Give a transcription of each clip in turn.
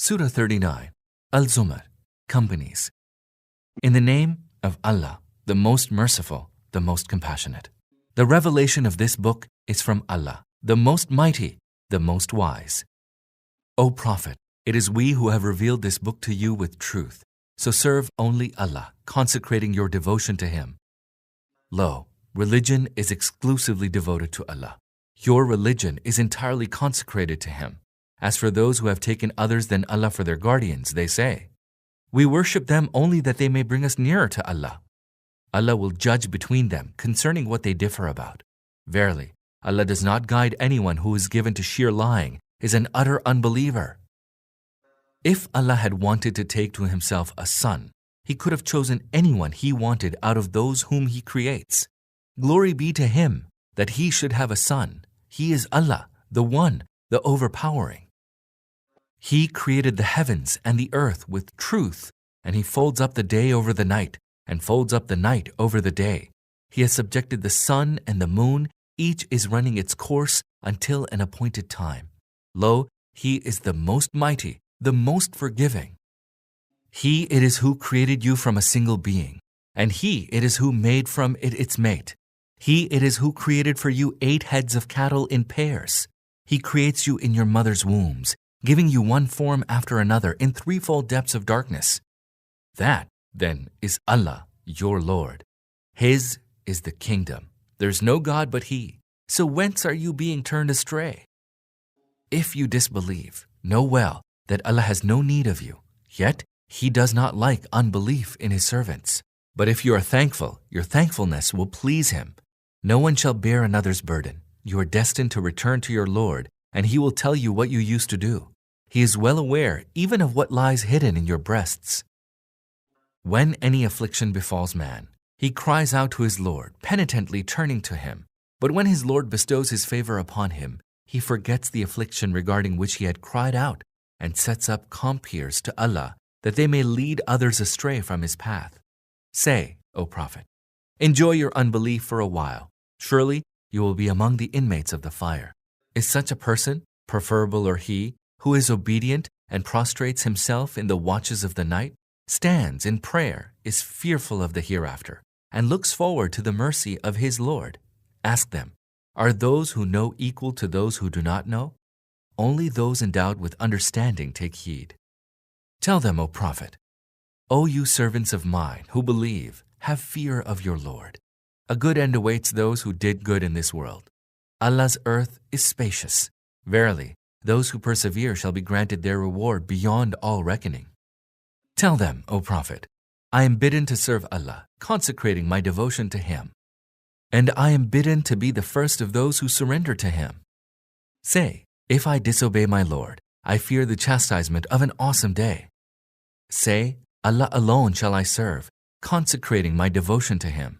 Surah 39, Al-Zumar, Companies. In the name of Allah, the most merciful, the most compassionate. The revelation of this book is from Allah, the most mighty, the most wise. O Prophet, it is we who have revealed this book to you with truth, so serve only Allah, consecrating your devotion to Him. Lo, religion is exclusively devoted to Allah. Your religion is entirely consecrated to Him. As for those who have taken others than Allah for their guardians, they say, we worship them only that they may bring us nearer to Allah. Allah will judge between them concerning what they differ about. Verily, Allah does not guide anyone who is given to sheer lying, is an utter unbeliever. If Allah had wanted to take to Himself a son, He could have chosen anyone He wanted out of those whom He creates. Glory be to Him that He should have a son. He is Allah, the One, the Overpowering. He created the heavens and the earth with truth, and He folds up the day over the night, and folds up the night over the day. He has subjected the sun and the moon, each is running its course until an appointed time. Lo, He is the most mighty, the most forgiving. He it is who created you from a single being, and He it is who made from it its mate. He it is who created for you 8 heads of cattle in pairs. He creates you in your mother's wombs, giving you one form after another in threefold depths of darkness. That, then, is Allah, your Lord. His is the kingdom. There's no God but He. So whence are you being turned astray? If you disbelieve, know well that Allah has no need of you, yet He does not like unbelief in His servants. But if you are thankful, your thankfulness will please Him. No one shall bear another's burden. You are destined to return to your Lord, and He will tell you what you used to do. He is well aware even of what lies hidden in your breasts. When any affliction befalls man, he cries out to his Lord, penitently turning to Him. But when his Lord bestows His favor upon him, he forgets the affliction regarding which he had cried out, and sets up compeers to Allah, that they may lead others astray from His path. Say, O Prophet, enjoy your unbelief for a while. Surely you will be among the inmates of the fire. Is such a person, preferable or he, who is obedient and prostrates himself in the watches of the night, stands in prayer, is fearful of the hereafter, and looks forward to the mercy of his Lord? Ask them, are those who know equal to those who do not know? Only those endowed with understanding take heed. Tell them, O Prophet, O you servants of mine who believe, have fear of your Lord. A good end awaits those who did good in this world. Allah's earth is spacious. Verily, those who persevere shall be granted their reward beyond all reckoning. Tell them, O Prophet, I am bidden to serve Allah, consecrating my devotion to Him. And I am bidden to be the first of those who surrender to Him. Say, if I disobey my Lord, I fear the chastisement of an awesome day. Say, Allah alone shall I serve, consecrating my devotion to Him.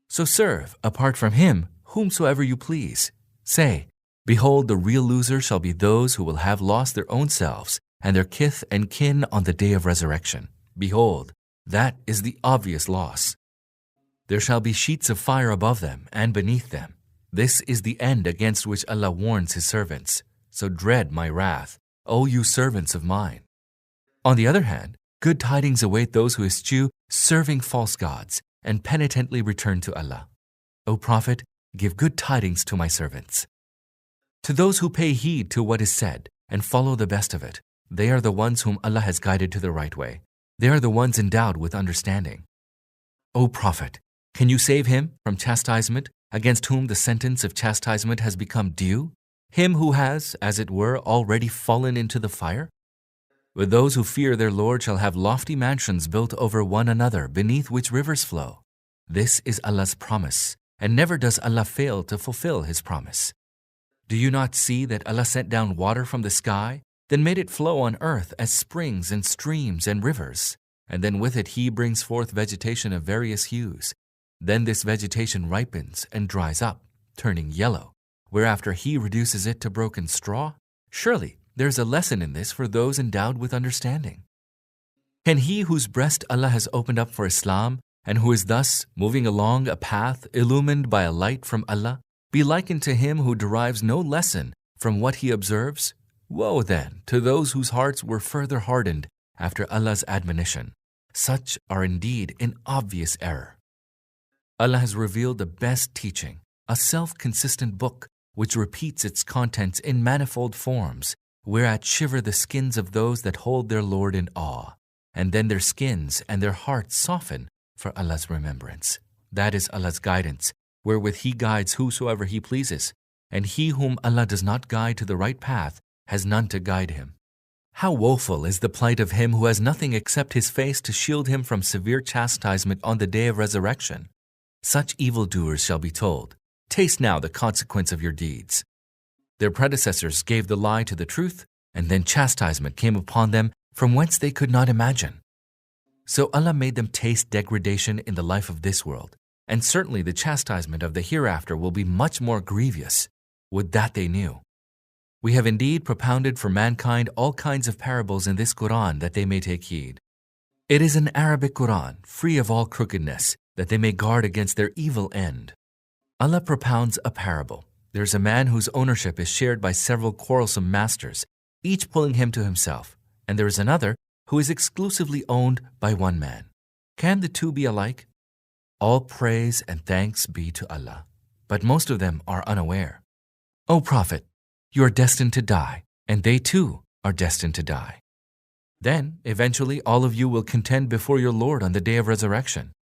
So serve, apart from Him, whomsoever you please. Say, behold, the real losers shall be those who will have lost their own selves and their kith and kin on the day of resurrection. Behold, that is the obvious loss. There shall be sheets of fire above them and beneath them. This is the end against which Allah warns His servants. So dread my wrath, O you servants of mine. On the other hand, good tidings await those who eschew serving false gods and penitently return to Allah. O Prophet, give good tidings to my servants. To those who pay heed to what is said and follow the best of it, they are the ones whom Allah has guided to the right way. They are the ones endowed with understanding. O Prophet, can you save him from chastisement against whom the sentence of chastisement has become due? Him who has, as it were, already fallen into the fire? But those who fear their Lord shall have lofty mansions built over one another, beneath which rivers flow. This is Allah's promise, and never does Allah fail to fulfill His promise. Do you not see that Allah sent down water from the sky, then made it flow on earth as springs and streams and rivers, and then with it He brings forth vegetation of various hues. Then this vegetation ripens and dries up, turning yellow, whereafter He reduces it to broken straw? Surely there is a lesson in this for those endowed with understanding. Can he whose breast Allah has opened up for Islam, and who is thus moving along a path illumined by a light from Allah, be likened to him who derives no lesson from what he observes? Woe then to those whose hearts were further hardened after Allah's admonition. Such are indeed in obvious error. Allah has revealed the best teaching, a self-consistent book which repeats its contents in manifold forms, whereat shiver the skins of those that hold their Lord in awe, and then their skins and their hearts soften for Allah's remembrance. That is Allah's guidance, wherewith He guides whosoever He pleases, and he whom Allah does not guide to the right path has none to guide him. How woeful is the plight of him who has nothing except his face to shield him from severe chastisement on the day of resurrection. Such evildoers shall be told, taste now the consequence of your deeds. Their predecessors gave the lie to the truth, and then chastisement came upon them from whence they could not imagine. So Allah made them taste degradation in the life of this world, and certainly the chastisement of the hereafter will be much more grievous. Would that they knew. We have indeed propounded for mankind all kinds of parables in this Quran that they may take heed. It is an Arabic Quran, free of all crookedness, that they may guard against their evil end. Allah propounds a parable. There is a man whose ownership is shared by several quarrelsome masters, each pulling him to himself, and there is another who is exclusively owned by one man. Can the two be alike? All praise and thanks be to Allah, but most of them are unaware. O Prophet, you are destined to die, and they too are destined to die. Then, eventually, all of you will contend before your Lord on the day of resurrection.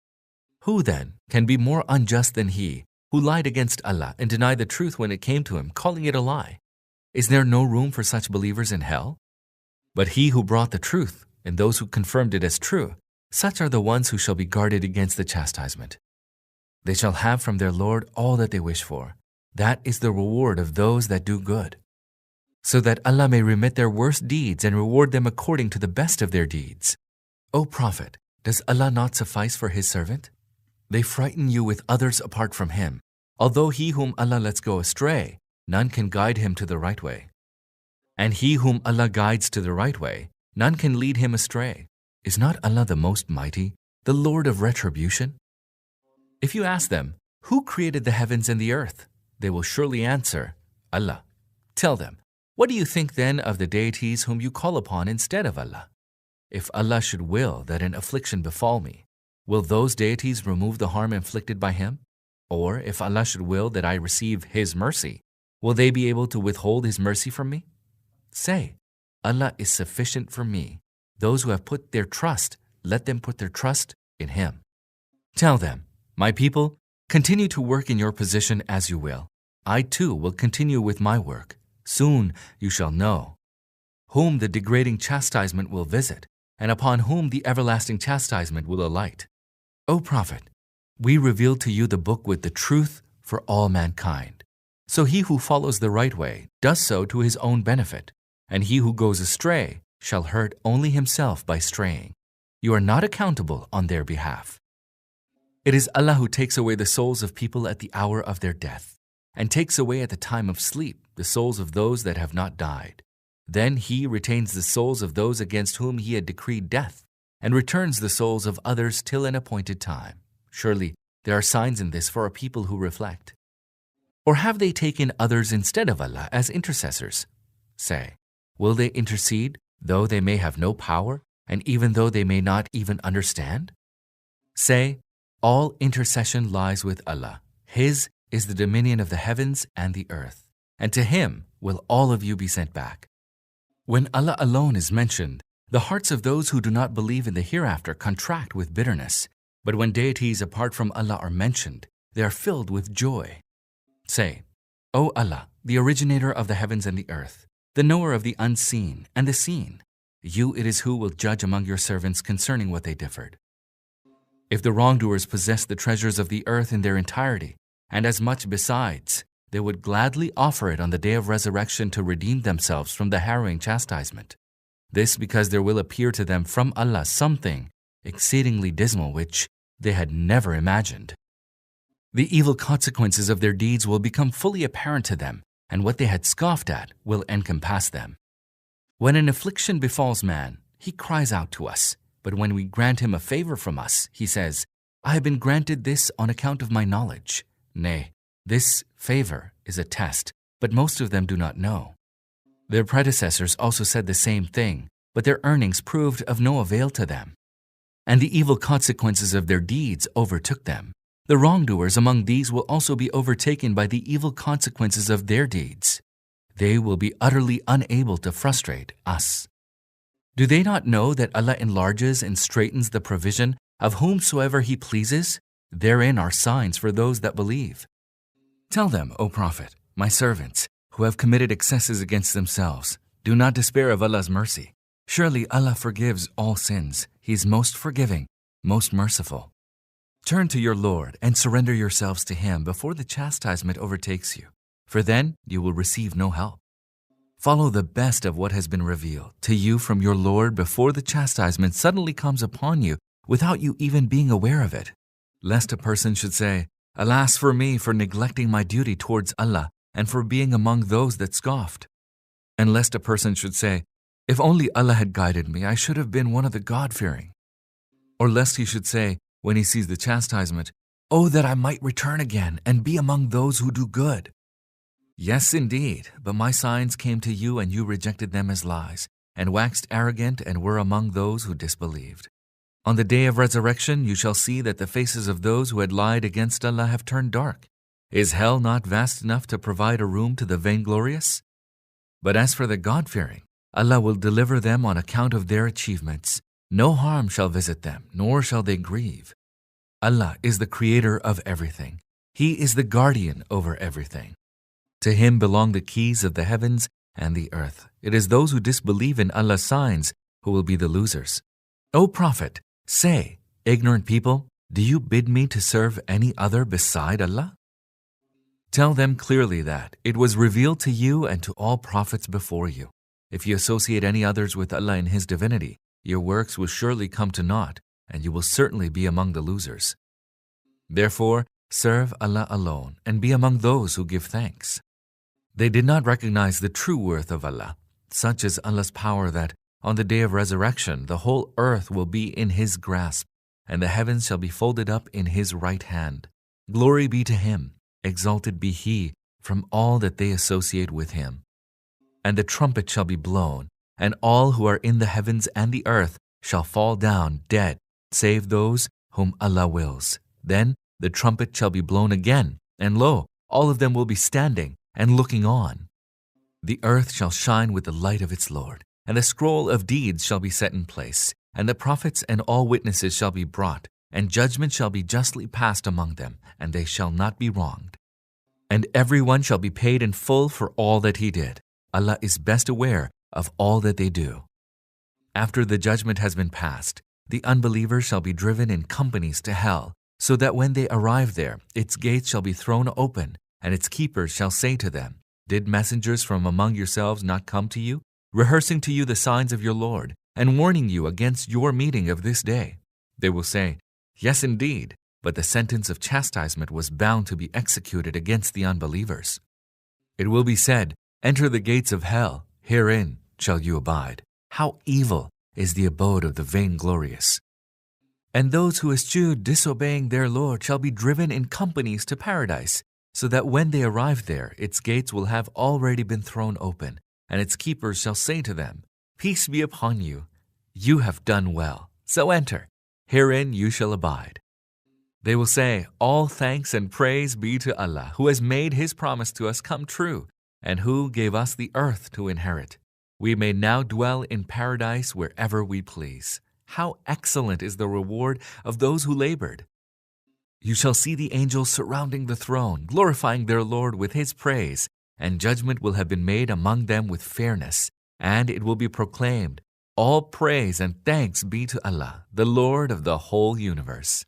Who then can be more unjust than he who lied against Allah and denied the truth when it came to him, calling it a lie? Is there no room for such believers in hell? But he who brought the truth and those who confirmed it as true, such are the ones who shall be guarded against the chastisement. They shall have from their Lord all that they wish for. That is the reward of those that do good, so that Allah may remit their worst deeds and reward them according to the best of their deeds. O Prophet, does Allah not suffice for His servant? They frighten you with others apart from Him. Although he whom Allah lets go astray, none can guide him to the right way. And he whom Allah guides to the right way, none can lead him astray. Is not Allah the Most Mighty, the Lord of retribution? If you ask them, who created the heavens and the earth? They will surely answer, Allah. Tell them, what do you think then of the deities whom you call upon instead of Allah? If Allah should will that an affliction befall me, will those deities remove the harm inflicted by Him? Or if Allah should will that I receive His mercy, will they be able to withhold His mercy from me? Say, Allah is sufficient for me. Those who have put their trust, let them put their trust in Him. Tell them, my people, continue to work in your position as you will. I too will continue with my work. Soon you shall know whom the degrading chastisement will visit, and upon whom the everlasting chastisement will alight. O Prophet, we revealed to you the book with the truth for all mankind. So he who follows the right way does so to his own benefit, and he who goes astray shall hurt only himself by straying. You are not accountable on their behalf. It is Allah who takes away the souls of people at the hour of their death, and takes away at the time of sleep the souls of those that have not died. Then He retains the souls of those against whom He had decreed death, and returns the souls of others till an appointed time. Surely there are signs in this for a people who reflect. Or have they taken others instead of Allah as intercessors? Say, will they intercede, though they may have no power, and even though they may not even understand? Say, all intercession lies with Allah. His is the dominion of the heavens and the earth, and to Him will all of you be sent back. When Allah alone is mentioned, the hearts of those who do not believe in the hereafter contract with bitterness, but when deities apart from Allah are mentioned, they are filled with joy. Say, O Allah, the originator of the heavens and the earth, the knower of the unseen and the seen, you it is who will judge among your servants concerning what they differed. If the wrongdoers possessed the treasures of the earth in their entirety, and as much besides, they would gladly offer it on the day of resurrection to redeem themselves from the harrowing chastisement. This because there will appear to them from Allah something exceedingly dismal which they had never imagined. The evil consequences of their deeds will become fully apparent to them, and what they had scoffed at will encompass them. When an affliction befalls man, he cries out to us, but when we grant him a favor from us, he says, I have been granted this on account of my knowledge. Nay, this favor is a test, but most of them do not know. Their predecessors also said the same thing, but their earnings proved of no avail to them, and the evil consequences of their deeds overtook them. The wrongdoers among these will also be overtaken by the evil consequences of their deeds. They will be utterly unable to frustrate us. Do they not know that Allah enlarges and straightens the provision of whomsoever He pleases? Therein are signs for those that believe. Tell them, O Prophet, my servants, who have committed excesses against themselves, do not despair of Allah's mercy. Surely Allah forgives all sins. He is most forgiving, most merciful. Turn to your Lord and surrender yourselves to Him before the chastisement overtakes you, for then you will receive no help. Follow the best of what has been revealed to you from your Lord before the chastisement suddenly comes upon you without you even being aware of it, lest a person should say, Alas for me for neglecting my duty towards Allah and for being among those that scoffed. And lest a person should say, If only Allah had guided me, I should have been one of the God-fearing. Or lest he should say, when he sees the chastisement, Oh, that I might return again and be among those who do good. Yes, indeed, but my signs came to you and you rejected them as lies, and waxed arrogant and were among those who disbelieved. On the day of resurrection you shall see that the faces of those who had lied against Allah have turned dark. Is hell not vast enough to provide a room to the vainglorious? But as for the God-fearing, Allah will deliver them on account of their achievements. No harm shall visit them, nor shall they grieve. Allah is the creator of everything. He is the guardian over everything. To Him belong the keys of the heavens and the earth. It is those who disbelieve in Allah's signs who will be the losers. O Prophet, say, ignorant people, do you bid me to serve any other beside Allah? Tell them clearly that it was revealed to you and to all prophets before you. If you associate any others with Allah in His divinity, your works will surely come to naught, and you will certainly be among the losers. Therefore, serve Allah alone and be among those who give thanks. They did not recognize the true worth of Allah. Such is Allah's power that, on the day of resurrection, the whole earth will be in His grasp, and the heavens shall be folded up in His right hand. Glory be to Him, exalted be He from all that they associate with Him. And the trumpet shall be blown, and all who are in the heavens and the earth shall fall down dead, save those whom Allah wills. Then the trumpet shall be blown again, and lo, all of them will be standing and looking on. The earth shall shine with the light of its Lord, and the scroll of deeds shall be set in place, and the prophets and all witnesses shall be brought, and judgment shall be justly passed among them, and they shall not be wronged. And everyone shall be paid in full for all that he did. Allah is best aware of all that they do. After the judgment has been passed, the unbelievers shall be driven in companies to hell, so that when they arrive there, its gates shall be thrown open, and its keepers shall say to them, Did messengers from among yourselves not come to you, rehearsing to you the signs of your Lord, and warning you against your meeting of this day? They will say, Yes, indeed, but the sentence of chastisement was bound to be executed against the unbelievers. It will be said, Enter the gates of hell, herein shall you abide. How evil is the abode of the vainglorious! And those who eschew disobeying their Lord shall be driven in companies to paradise, so that when they arrive there, its gates will have already been thrown open, and its keepers shall say to them, Peace be upon you. You have done well, so enter. Herein you shall abide. They will say, All thanks and praise be to Allah, who has made His promise to us come true, and who gave us the earth to inherit. We may now dwell in paradise wherever we please. How excellent is the reward of those who labored! You shall see the angels surrounding the throne, glorifying their Lord with His praise, and judgment will have been made among them with fairness, and it will be proclaimed, All praise and thanks be to Allah, the Lord of the whole universe.